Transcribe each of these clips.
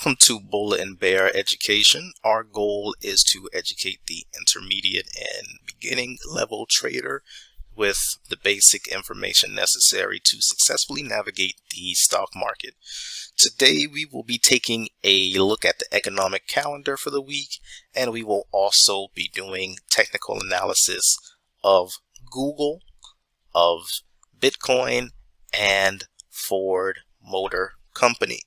Welcome to Bull and Bear Education. Our goal is to educate the intermediate and beginning level trader with the basic information necessary to successfully navigate the stock market. Today we will be taking a look at the economic calendar for the week, and we will also be doing technical analysis of Google, of Bitcoin, and Ford Motor Company.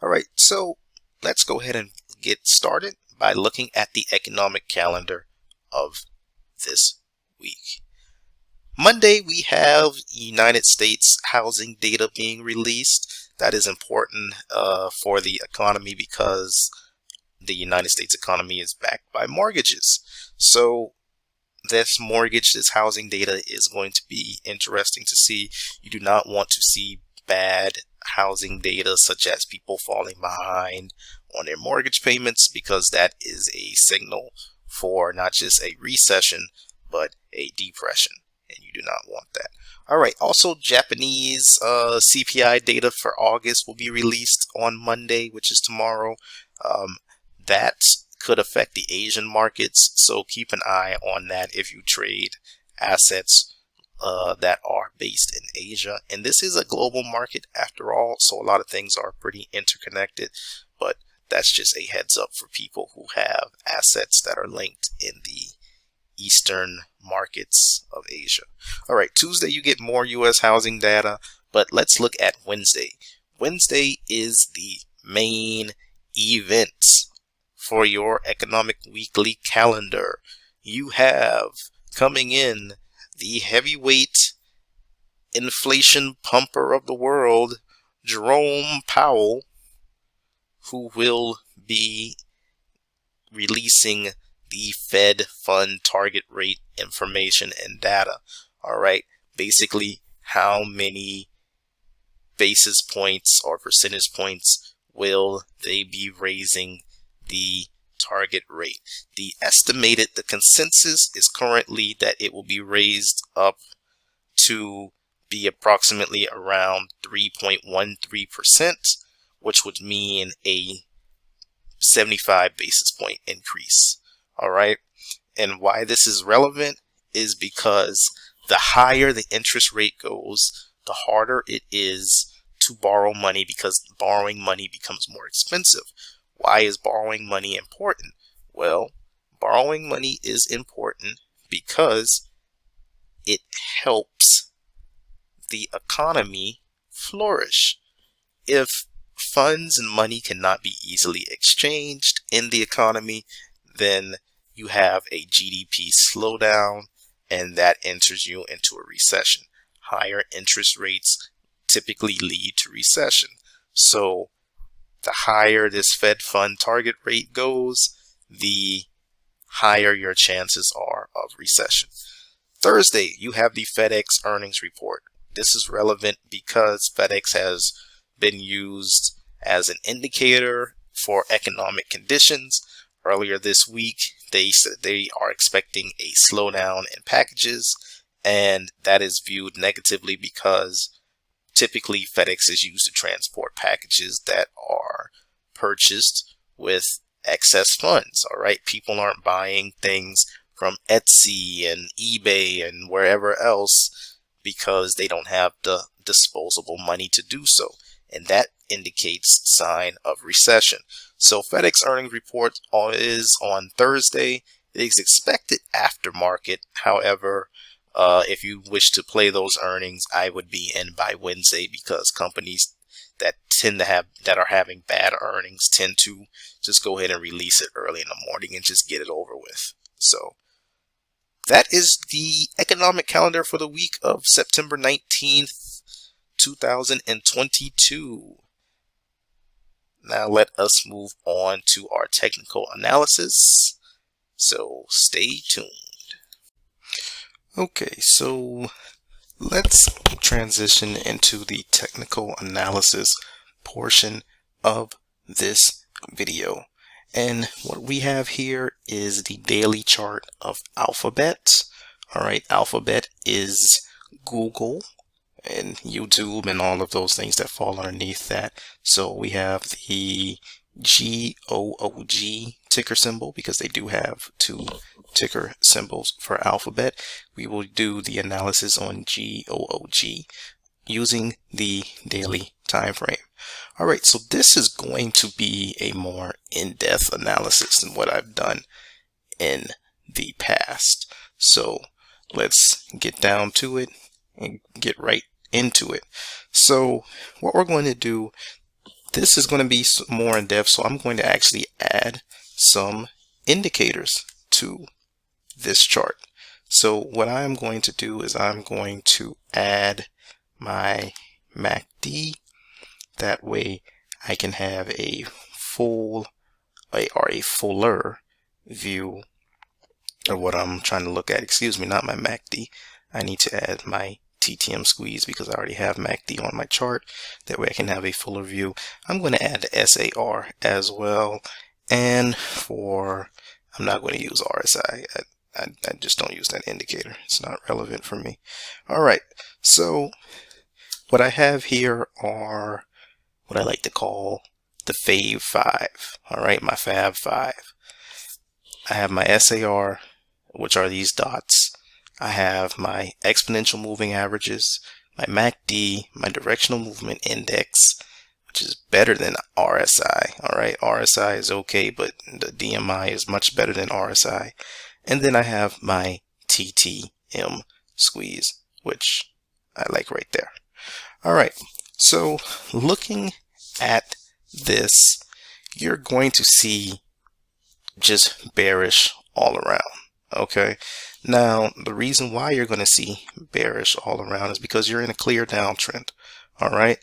All right, so let's go ahead and get started by looking at the economic calendar of this week. Monday, we have United States housing data being released. That is important for the economy because the United States economy is backed by mortgages. So this housing data is going to be interesting to see. You do not want to see bad housing data such as people falling behind on their mortgage payments, because that is a signal for not just a recession but a depression, and you do not want that. All right, also Japanese CPI data for August will be released on Monday, which is tomorrow. That could affect the Asian markets, so keep an eye on that if you trade assets that are based in Asia. And this is a global market after all, so a lot of things are pretty interconnected, but that's just a heads up for people who have assets that are linked in the Eastern markets of Asia. All right, Tuesday you get more US housing data, but let's look at Wednesday. Wednesday is the main event for your economic weekly calendar. You have coming in the heavyweight inflation pumper of the world, Jerome Powell, who will be releasing the Fed fund target rate information and data. All right, basically how many basis points or percentage points will they be raising the target rate. The consensus is currently that it will be raised up to be approximately around 3.13%, which would mean a 75 basis point increase. All right, and why this is relevant is because the higher the interest rate goes, the harder it is to borrow money, because borrowing money becomes more expensive. Why is borrowing money important? Well, borrowing money is important because it helps the economy flourish. If funds and money cannot be easily exchanged in the economy, then you have a GDP slowdown, and that enters you into a recession. Higher interest rates typically lead to recession. So the higher this Fed fund target rate goes, the higher your chances are of recession. Thursday, you have the FedEx earnings report. This is relevant because FedEx has been used as an indicator for economic conditions. Earlier this week, they said they are expecting a slowdown in packages, and that is viewed negatively because typically FedEx is used to transport packages that are purchased with excess funds. All right, people aren't buying things from Etsy and eBay and wherever else because they don't have the disposable money to do so, and that indicates sign of recession. So FedEx earnings report is on Thursday. It is expected after market. However, if you wish to play those earnings, I would be in by Wednesday, because companies that are having bad earnings tend to just go ahead and release it early in the morning and just get it over with. So that is the economic calendar for the week of September 19th, 2022. Now let us move on to our technical analysis. So stay tuned. Okay, so let's transition into the technical analysis portion of this video. And what we have here is the daily chart of Alphabet. All right, Alphabet is Google and YouTube and all of those things that fall underneath that. So we have the GOOG ticker symbol, because they do have two ticker symbols for alphabet. We will do the analysis on GOOG using the daily time frame. All right, so this is going to be a more in-depth analysis than what I've done in the past. So let's get down to it and get right into it. So what we're going to do, this is going to be more in depth, so I'm going to actually add some indicators to this chart. So what I'm going to do is I'm going to add my MACD. That way I can have a fuller view of what I'm trying to look at. Excuse me, not my MACD. I need to add my TTM squeeze because I already have MACD on my chart. That way I can have a fuller view. I'm going to add the SAR as well. And I'm not going to use RSI. I just don't use that indicator. It's not relevant for me. All right. So what I have here are what I like to call the Fave 5. All right, my Fab 5. I have my SAR, which are these dots. I have my exponential moving averages, my MACD, my directional movement index, which is better than RSI. All right, RSI is okay, but the DMI is much better than RSI. And then I have my TTM squeeze, which I like right there. All right, so looking at this, you're going to see just bearish all around. Okay, now the reason why you're going to see bearish all around is because you're in a clear downtrend. All right,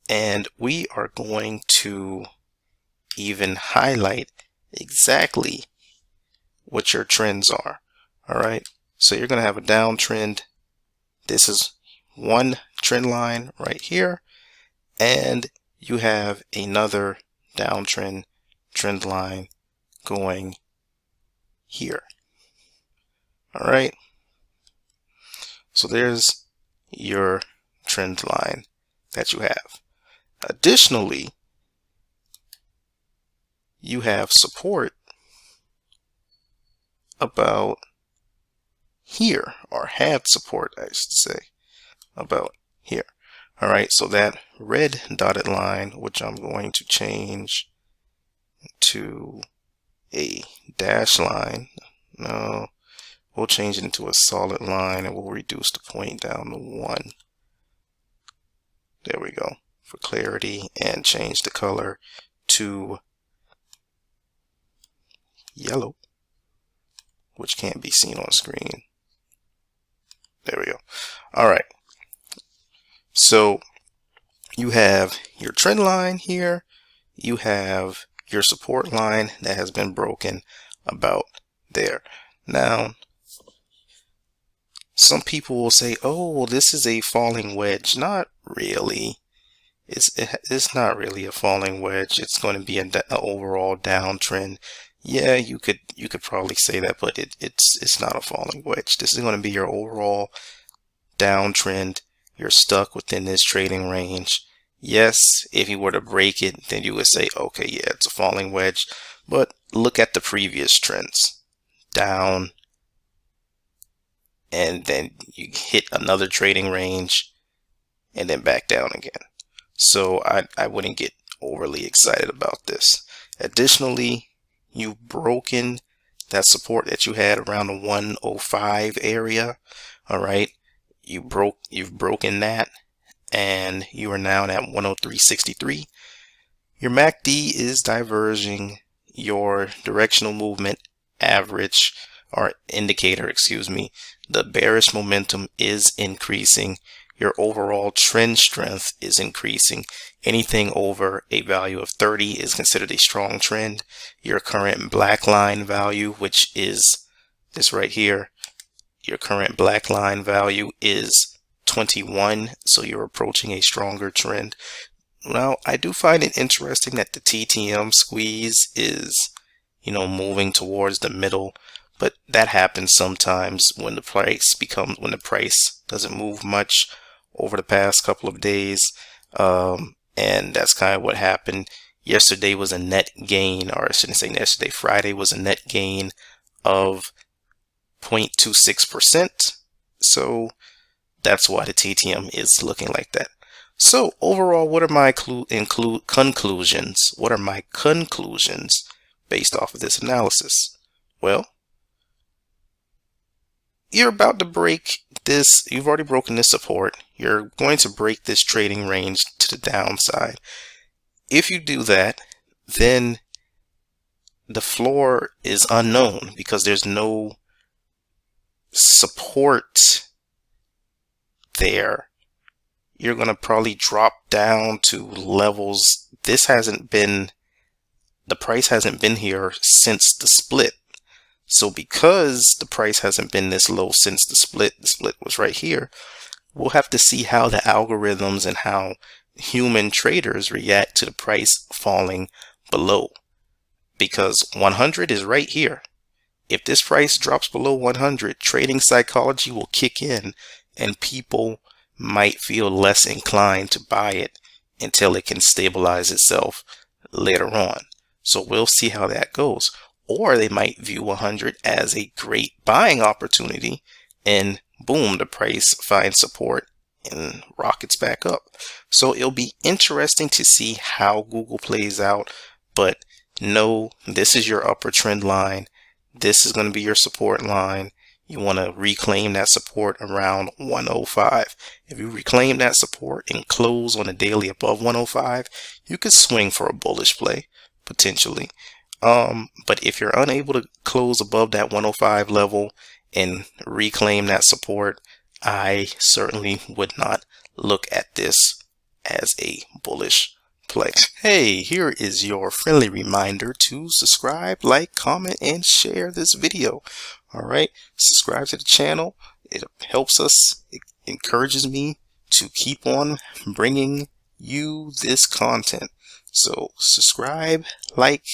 and we are going to even highlight exactly what your trends are. All right, so you're going to have a downtrend. This is one trend line right here, and you have another downtrend trend line going here. All right, so there's your trend line that you have. Additionally, you have support about here, or had support, I should say, about here. All right, so that red dotted line, which I'm going to change to a dash line. No, we'll change it into a solid line, and we'll reduce the point down to 1. There we go, for clarity, and change the color to yellow, which can't be seen on screen. There we go. All right, so you have your trend line here, you have your support line that has been broken about there. Now, some people will say, oh, well, this is a falling wedge. Not really. It's not really a falling wedge. It's going to be an overall downtrend. Yeah, you could probably say that, but it's not a falling wedge. This is going to be your overall downtrend. You're stuck within this trading range. Yes, if you were to break it, then you would say, okay, yeah, it's a falling wedge. But look at the previous trends. Down, and then you hit another trading range, and then back down again. So I wouldn't get overly excited about this. Additionally, you've broken that support that you had around the 105 area. All right, you've broken that, and you are now at 103.63. Your MACD is diverging your directional movement average, or indicator, excuse me. The bearish momentum is increasing. Your overall trend strength is increasing. Anything over a value of 30 is considered a strong trend. Your current black line value, which is this right here, your current black line value is 21, so you're approaching a stronger trend. Now, I do find it interesting that the TTM squeeze is, moving towards the middle, but that happens sometimes when the price doesn't move much over the past couple of days, and that's kind of what happened Yesterday was a net gain, or I shouldn't say yesterday, Friday was a net gain of 0.26%. So that's why the TTM is looking like that. So overall, what are my conclusions? What are my conclusions based off of this analysis? Well, you're about to break this. You've already broken this support. You're going to break this trading range to the downside. If you do that, then the floor is unknown because there's no support there. You're going to probably drop down to levels. The price hasn't been here since the split. So because the price hasn't been this low since the split was right here, we'll have to see how the algorithms and how human traders react to the price falling below. Because 100 is right here. If this price drops below 100, trading psychology will kick in and people might feel less inclined to buy it until it can stabilize itself later on. So we'll see how that goes. Or they might view 100 as a great buying opportunity and boom, the price finds support and rockets back up. So it'll be interesting to see how Google plays out, but no, this is your upper trend line. This is going to be your support line. You want to reclaim that support around 105. If you reclaim that support and close on a daily above 105, you could swing for a bullish play potentially. But if you're unable to close above that 105 level and reclaim that support, I certainly would not look at this as a bullish play. Hey, here is your friendly reminder to subscribe, like, comment, and share this video. All right, subscribe to the channel. It helps us. It encourages me to keep on bringing you this content. So subscribe, like,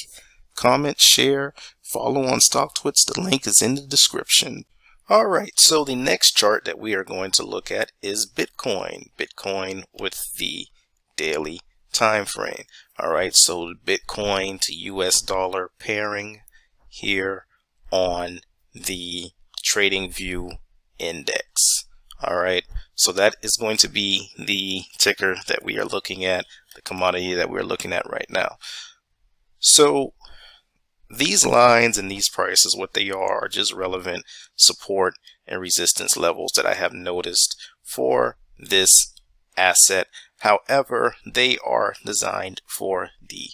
comment, share, follow on StockTwits. The link is in the description. All right, so the next chart that we are going to look at is Bitcoin. Bitcoin with the daily time frame. All right, so Bitcoin to US dollar pairing here on the TradingView index. All right, so that is going to be the ticker that we are looking at, the commodity that we're looking at right now. So these lines and these prices, what they are just relevant support and resistance levels that I have noticed for this asset. However, they are designed for the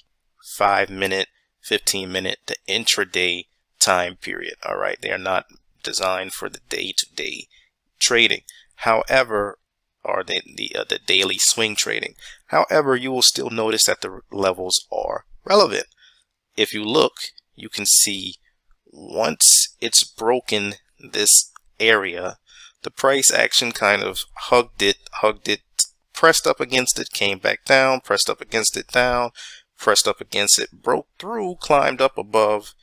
5-minute, 15-minute, the intraday time period. All right, they are not designed for the day-to-day trading. However, or the daily swing trading. However, you will still notice that the levels are relevant. If you look, you can see once it's broken this area, the price action kind of hugged it, pressed up against it, came back down, pressed up against it, down, pressed up against it, broke through, climbed up above,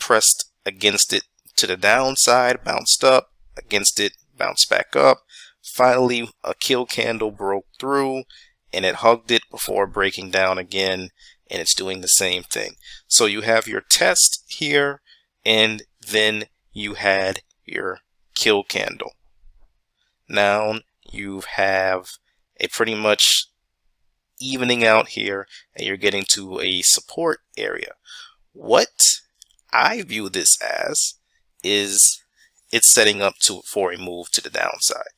pressed against it to the downside, bounced up against it, bounced back up. Finally, a kill candle broke through and it hugged it before breaking down again, and it's doing the same thing. So you have your test here, and then you had your kill candle. Now you have a pretty much evening out here, and you're getting to a support area. What I view this as is it's setting up for a move to the downside.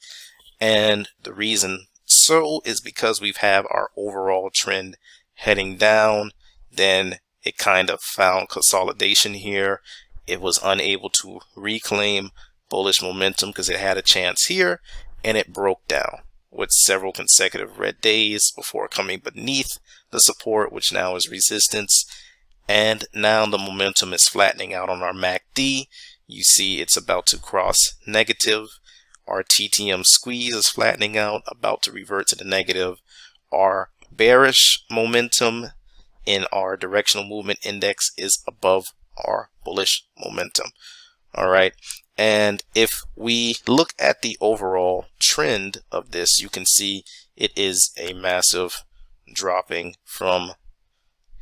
And the reason so is because we have our overall trend heading down. Then it kind of found consolidation here. It was unable to reclaim bullish momentum because it had a chance here, and it broke down with several consecutive red days before coming beneath the support, which now is resistance. And now the momentum is flattening out on our MACD. You see it's about to cross negative. Our TTM squeeze is flattening out, about to revert to the negative. Our bearish momentum in our directional movement index is above our bullish momentum. All right. And if we look at the overall trend of this, you can see it is a massive dropping from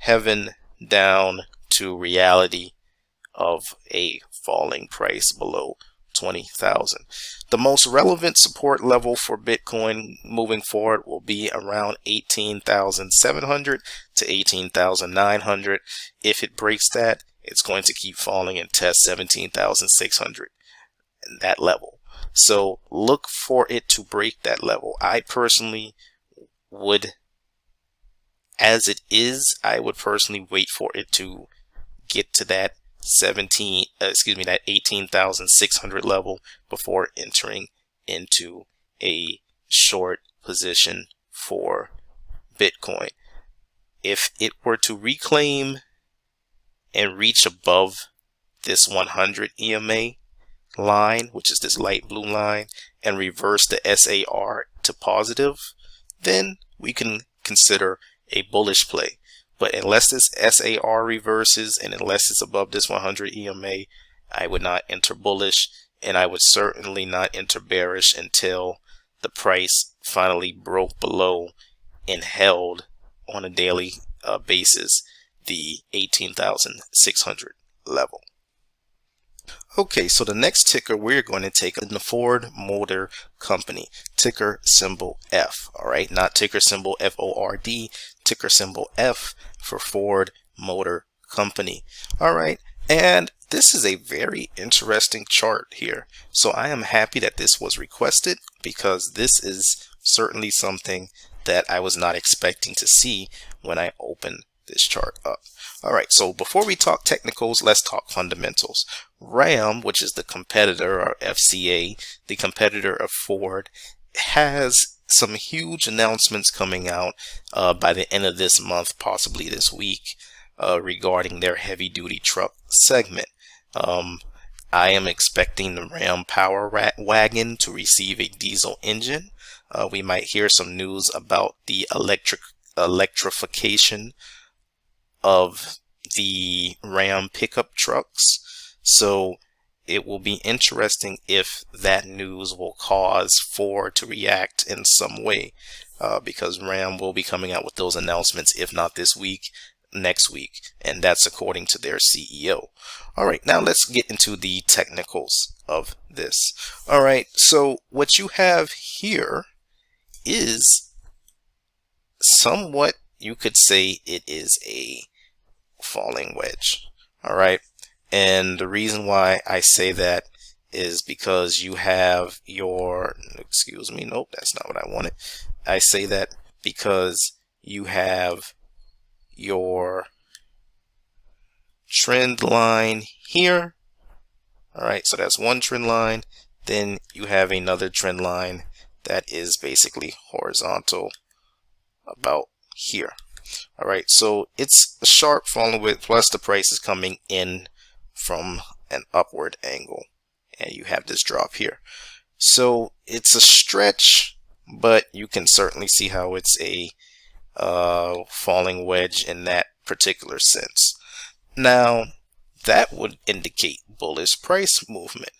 heaven down to reality of a falling price below 20,000. The most relevant support level for Bitcoin moving forward will be around 18,700 to 18,900. If it breaks that, it's going to keep falling and test 17,600 in that level. So look for it to break that level. I personally would, as it is, I would personally wait for it to get to that 18,600 level before entering into a short position for Bitcoin. If it were to reclaim and reach above this 100 EMA line, which is this light blue line, and reverse the SAR to positive, then we can consider a bullish play. But unless this SAR reverses and unless it's above this 100 EMA, I would not enter bullish, and I would certainly not enter bearish until the price finally broke below and held on a daily basis the 18,600 level. Okay, so the next ticker we're going to take is the Ford Motor Company, ticker symbol F. All right, not ticker symbol FORD, ticker symbol F for Ford Motor Company. All right, and this is a very interesting chart here. So I am happy that this was requested, because this is certainly something that I was not expecting to see when I opened this chart up. All right, so before we talk technicals, let's talk fundamentals. Ram, which is the competitor, or FCA, the competitor of Ford, has some huge announcements coming out by the end of this month, possibly this week, regarding their heavy duty truck segment. I am expecting the Ram Power Wagon to receive a diesel engine. We might hear some news about the electrification of the Ram pickup trucks. So it will be interesting if that news will cause Ford to react in some way, because Ram will be coming out with those announcements, if not this week, next week, and that's according to their CEO. All right, now let's get into the technicals of this. All right, so what you have here is somewhat, you could say it is a falling wedge. All right, and the reason why I say that is because you have your, excuse me, nope, that's not what I wanted. I say that because you have your trend line here. All right, so that's one trend line. Then you have another trend line that is basically horizontal about here. All right, so it's a sharp falling wedge, plus the price is coming in from an upward angle, and you have this drop here. So it's a stretch, but you can certainly see how it's a falling wedge in that particular sense. Now that would indicate bullish price movement,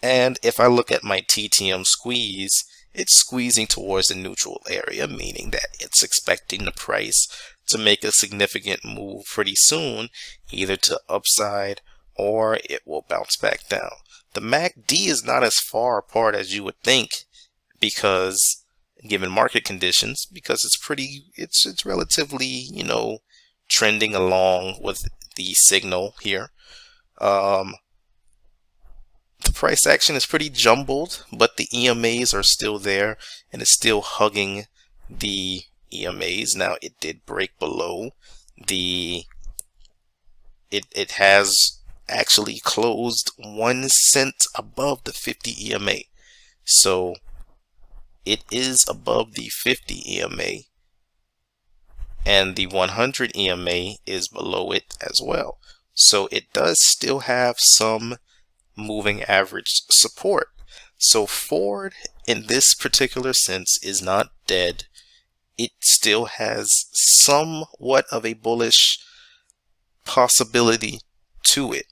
and if I look at my TTM squeeze, it's squeezing towards the neutral area, meaning that it's expecting the price to make a significant move pretty soon, either to upside or it will bounce back down. The MACD is not as far apart as you would think, because given market conditions, because it's relatively, you know, trending along with the signal here. The price action is pretty jumbled, but the EMAs are still there, and it's still hugging the EMAs. Now it did break below the, it has actually closed 1 cent above the 50 EMA. So it is above the 50 EMA, and the 100 EMA is below it as well. So it does still have some moving average support. So Ford in this particular sense is not dead. It still has somewhat of a bullish possibility to it.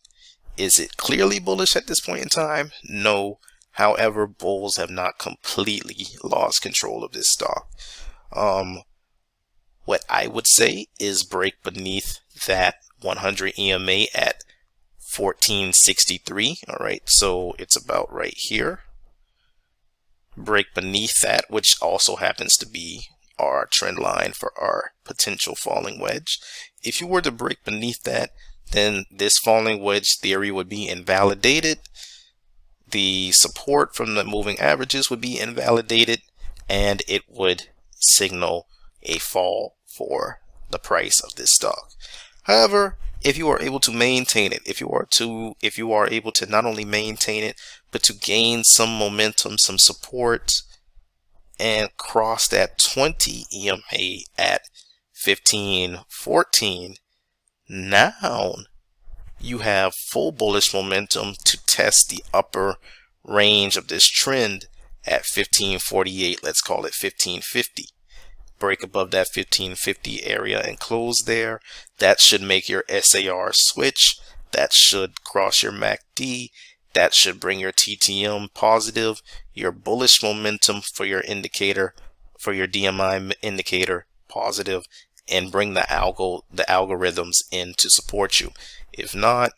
Is it clearly bullish at this point in time? No. However, bulls have not completely lost control of this stock. what I would say is break beneath that 100 EMA at 1463. All right, so it's about right here. Break beneath that, which also happens to be our trend line for our potential falling wedge. If you were to break beneath that, then this falling wedge theory would be invalidated. The support from the moving averages would be invalidated, and it would signal a fall for the price of this stock. However, if you are able to maintain it, if you are able to not only maintain it, but to gain some momentum, some support, and cross that 20 EMA at 1514, now you have full bullish momentum to test the upper range of this trend at 1548. Let's call it 1550. Break above that 1550 area and close there. That should make your SAR switch. That should cross your MACD. That should bring your TTM positive, your bullish momentum for your indicator, for your DMI indicator positive, and bring the algorithms in to support you. If not,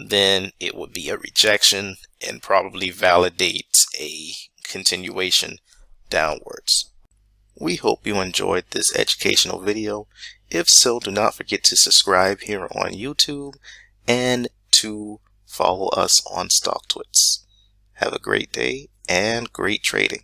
then it would be a rejection and probably validate a continuation downwards. We hope you enjoyed this educational video. If so, do not forget to subscribe here on YouTube and to follow us on StockTwits. Have a great day and great trading.